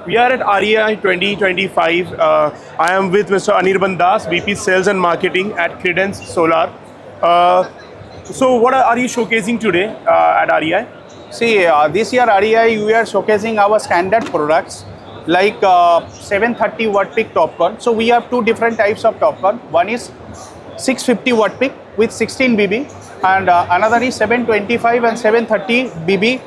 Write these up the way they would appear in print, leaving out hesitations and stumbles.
We are at REI 2025. I am with Mr. Anirban Das, VP Sales and Marketing at Credence Solar. So what are you showcasing today at REI? See, this year REI, we are showcasing our standard products like 730 watt peak TOPCon. So we have two different types of TOPCon. One is 650 watt peak with 16 BB and another is 725 and 730 BB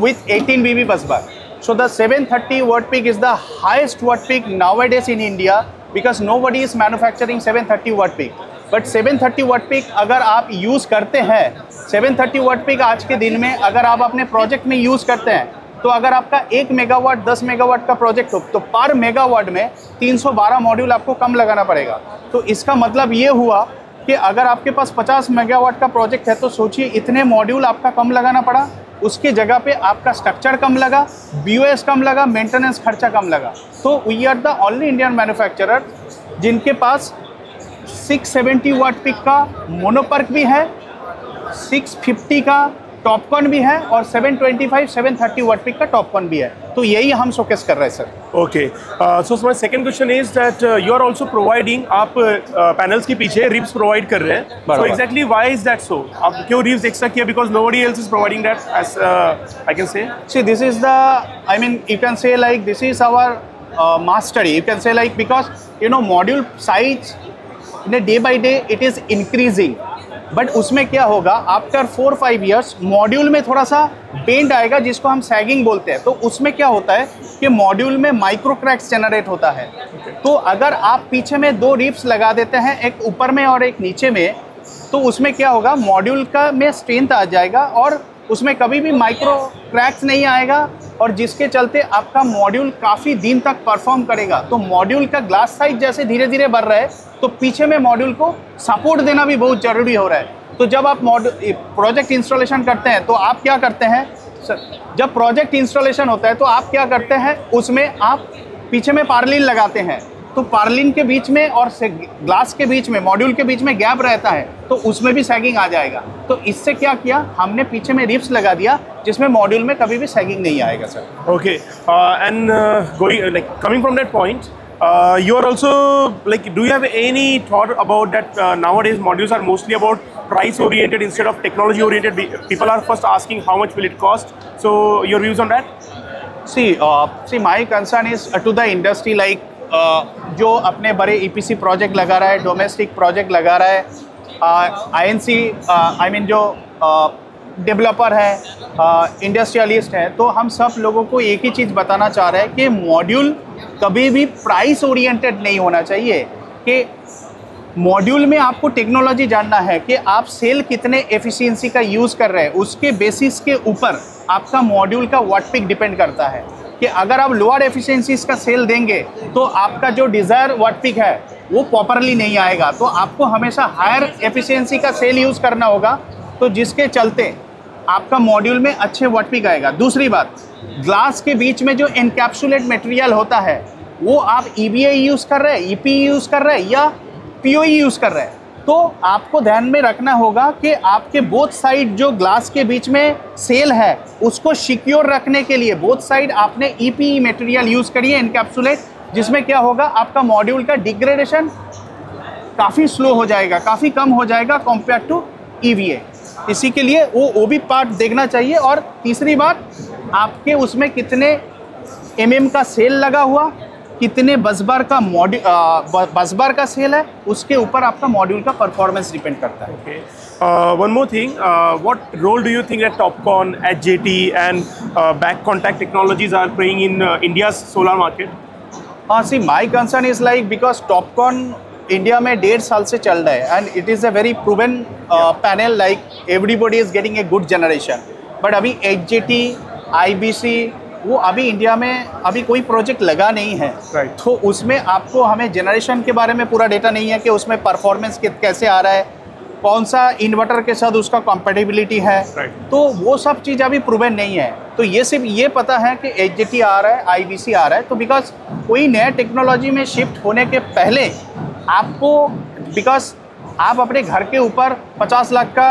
with 18 BB bus bar. So the 730 watt peak is the highest watt peak nowadays in India because nobody is manufacturing 730 watt peak. But 730 watt peak अगर आप use करते हैं, 730 watt peak आज के दिन में अगर आप अपने प्रोजेक्ट में यूज़ करते हैं तो अगर आपका 1 मेगावाट 10 मेगावाट का प्रोजेक्ट हो तो पर मेगावाट में 312 मॉड्यूल आपको कम लगाना पड़ेगा। तो इसका मतलब ये हुआ कि अगर आपके पास 50 मेगावाट का प्रोजेक्ट है तो सोचिए इतने मॉड्यूल आपका कम लगाना पड़ा, उसकी जगह पे आपका स्ट्रक्चर कम लगा, BOS कम लगा, मेंटेनेंस खर्चा कम लगा। तो we are the only Indian manufacturer जिनके पास 670 वाट पीक का मोनोपर्क भी है, 650 का टॉपकॉन भी है और 725 730 वाट पीक का टॉपकॉन भी है। तो यही हम शोकेस कर रहे हैं sir. Okay, so my second question is that you are also providing, आप पैनल्स के पीछे रिब्स प्रोवाइड कर रहे हैं। So exactly why is that so? आप क्यों रिब्स एक्स्ट्रा किया? Because nobody else is providing that as I can say. See this is the, I mean you can say like this is our mastery. You can say like because you know module size day by day it is increasing. But उसमें क्या होगा after 4-5 years module में थोड़ा सा bend आएगा जिसको हम sagging बोलते हैं। तो उसमें क्या होता है कि मॉड्यूल में माइक्रो क्रैक्स जनरेट होता है। तो अगर आप पीछे में 2 रिब्स लगा देते हैं, एक ऊपर में और एक नीचे में, तो उसमें क्या होगा मॉड्यूल का में स्ट्रेंथ आ जाएगा और उसमें कभी भी माइक्रो क्रैक्स नहीं आएगा और जिसके चलते आपका मॉड्यूल काफ़ी दिन तक परफॉर्म करेगा। तो मॉड्यूल का ग्लास साइज जैसे धीरे धीरे बढ़ रहा है तो पीछे में मॉड्यूल को सपोर्ट देना भी बहुत ज़रूरी हो रहा है। तो जब आप प्रोजेक्ट इंस्टॉलेशन करते हैं तो आप क्या करते हैं सर, जब प्रोजेक्ट इंस्टॉलेशन होता है तो आप क्या करते हैं उसमें आप पीछे में पार्लिन लगाते हैं। तो पार्लिन के बीच में और ग्लास के बीच में मॉड्यूल के बीच में गैप रहता है तो उसमें भी सैगिंग आ जाएगा। तो इससे क्या किया हमने पीछे में रिब्स लगा दिया जिसमें मॉड्यूल में कभी भी सैगिंग नहीं आएगा sir. Okay, and going like coming from that point, you are also like, do you have any thought about that nowadays modules are mostly about price oriented instead of technology oriented? People are first asking how much will it cost, so your views on that? See my concern is to the industry like जो अपने बड़े EPC project लगा रहा है, domestic project लगा रहा है, INC I mean जो डेवलपर है, इंडस्ट्रियलिस्ट है, तो हम सब लोगों को एक ही चीज़ बताना चाह रहे हैं कि मॉड्यूल कभी भी प्राइस ओरिएंटेड नहीं होना चाहिए। कि मॉड्यूल में आपको टेक्नोलॉजी जानना है कि आप सेल कितने एफिशिएंसी का यूज़ कर रहे हैं, उसके बेसिस के ऊपर आपका मॉड्यूल का वाट पिक डिपेंड करता है। कि अगर आप लोअर एफिशिएंसीज का सेल देंगे तो आपका जो डिज़ायर वाट पिक है वो प्रॉपरली नहीं आएगा। तो आपको हमेशा हायर एफिशिएंसी का सेल यूज़ करना होगा, तो जिसके चलते आपका मॉड्यूल में अच्छे वाट पिक आएगा। दूसरी बात, ग्लास के बीच में जो एनकैप्सुलेट मटेरियल होता है वो आप EVA यूज़ कर रहे हैं, EPE यूज़ कर रहे हैं या POE यूज़ कर रहे हैं, तो आपको ध्यान में रखना होगा कि आपके बोथ साइड जो ग्लास के बीच में सेल है उसको सिक्योर रखने के लिए बोथ साइड आपने EPE मटेरियल यूज़ करिए एनकैप्सुलेट, जिसमें क्या होगा आपका मॉड्यूल का डिग्रेडेशन काफ़ी स्लो हो जाएगा, काफ़ी कम हो जाएगा कंपेयर टू EVA। इसी के लिए वो भी पार्ट देखना चाहिए। और तीसरी बात, आपके उसमें कितने MM का सेल लगा हुआ, कितने बसबार का बसबार का सेल है, उसके ऊपर आपका मॉड्यूल का परफॉर्मेंस डिपेंड करता है। Okay. One more thing, what role do you think that TOPCon, HJT and back contact technologies are playing in India's solar market? See, my concern is like because TOPCon India में 1.5 साल से चल रहा है and it is a very proven panel, like everybody is getting a good generation. But अभी HJT, IBC वो अभी India में अभी कोई प्रोजेक्ट लगा नहीं है। तो उसमें आपको हमें जनरेशन के बारे में पूरा डेटा नहीं है कि उसमें परफॉर्मेंस कैसे आ रहा है, कौन सा इन्वर्टर के साथ उसका कंपैटिबिलिटी है। तो वो सब चीज़ अभी प्रूवन नहीं है। तो ये सिर्फ ये पता है कि HJT आ रहा है, IBC आ रहा है। तो बिकॉज कोई नया टेक्नोलॉजी में शिफ्ट होने के पहले आपको, बिकॉज आप अपने घर के ऊपर 50 लाख का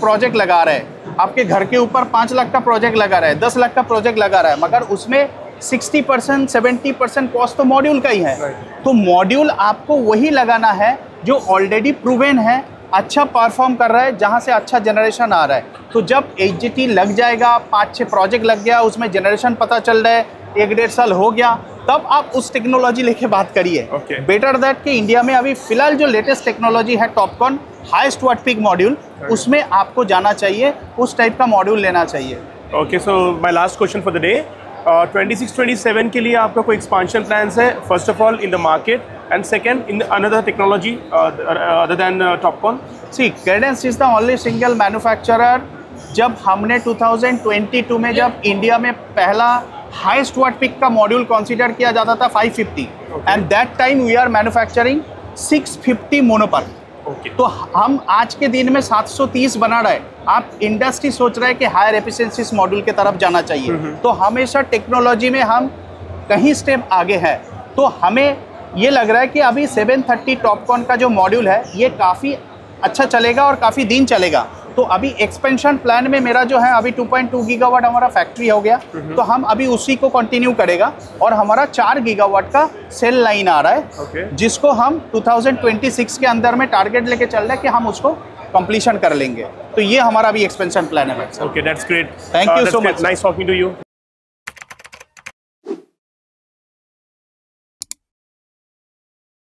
प्रोजेक्ट लगा रहे हैं, आपके घर के ऊपर 5 लाख का प्रोजेक्ट लगा रहा है, 10 लाख का प्रोजेक्ट लगा रहा है, मगर उसमें 60% 70% कॉस्ट तो मॉड्यूल का ही है। Right. तो मॉड्यूल आपको वही लगाना है जो ऑलरेडी प्रूवन है, अच्छा परफॉर्म कर रहा है, जहाँ से अच्छा जनरेशन आ रहा है। तो जब HJT लग जाएगा, 5-6 प्रोजेक्ट लग गया, उसमें जनरेशन पता चल रहा है, 1-1.5 साल हो गया, तब आप उस टेक्नोलॉजी लेके बात करिए। Okay. बेटर दैट कि इंडिया में अभी फिलहाल जो लेटेस्ट टेक्नोलॉजी है Topcon highest watt pick module, उसमें आपको जाना चाहिए, उस टाइप का मॉड्यूल लेना चाहिए। Okay, so my last question for the day, 26-27 के लिए आपका कोई एक्सपांशन प्लान्स है, first of all in the market, and second in another technology other than TOPCon? See Cadence is the only single manufacturer. जब हमने 2022 में जब India में पहला हाईएस्ट वाट पिक का मॉड्यूल कंसीडर किया जाता था 550, and that time we are manufacturing 650 monoperc. तो हम आज के दिन में 730 बना रहे। आप इंडस्ट्री सोच रहे हैं कि हायर एफिशिएंसी मॉड्यूल की तरफ जाना चाहिए, तो हमेशा टेक्नोलॉजी में हम कहीं स्टेप आगे हैं। तो हमें ये लग रहा है कि अभी 730 टॉपकॉन का जो मॉड्यूल है ये काफ़ी अच्छा चलेगा और काफ़ी दिन चलेगा। तो अभी एक्सपेंशन प्लान में मेरा जो है अभी 2.2 गीगावाट हमारा फैक्ट्री हो गया, तो हम अभी उसी को कंटिन्यू करेगा, और हमारा 4 गीगावाट का सेल लाइन आ रहा है, जिसको हम 2026 के अंदर में टारगेट लेके चल रहे हैं कि हम उसको कंप्लीशन कर लेंगे। तो ये हमारा अभी एक्सपेंशन प्लान है। Okay, that's great. Thank you so much. Nice talking to you.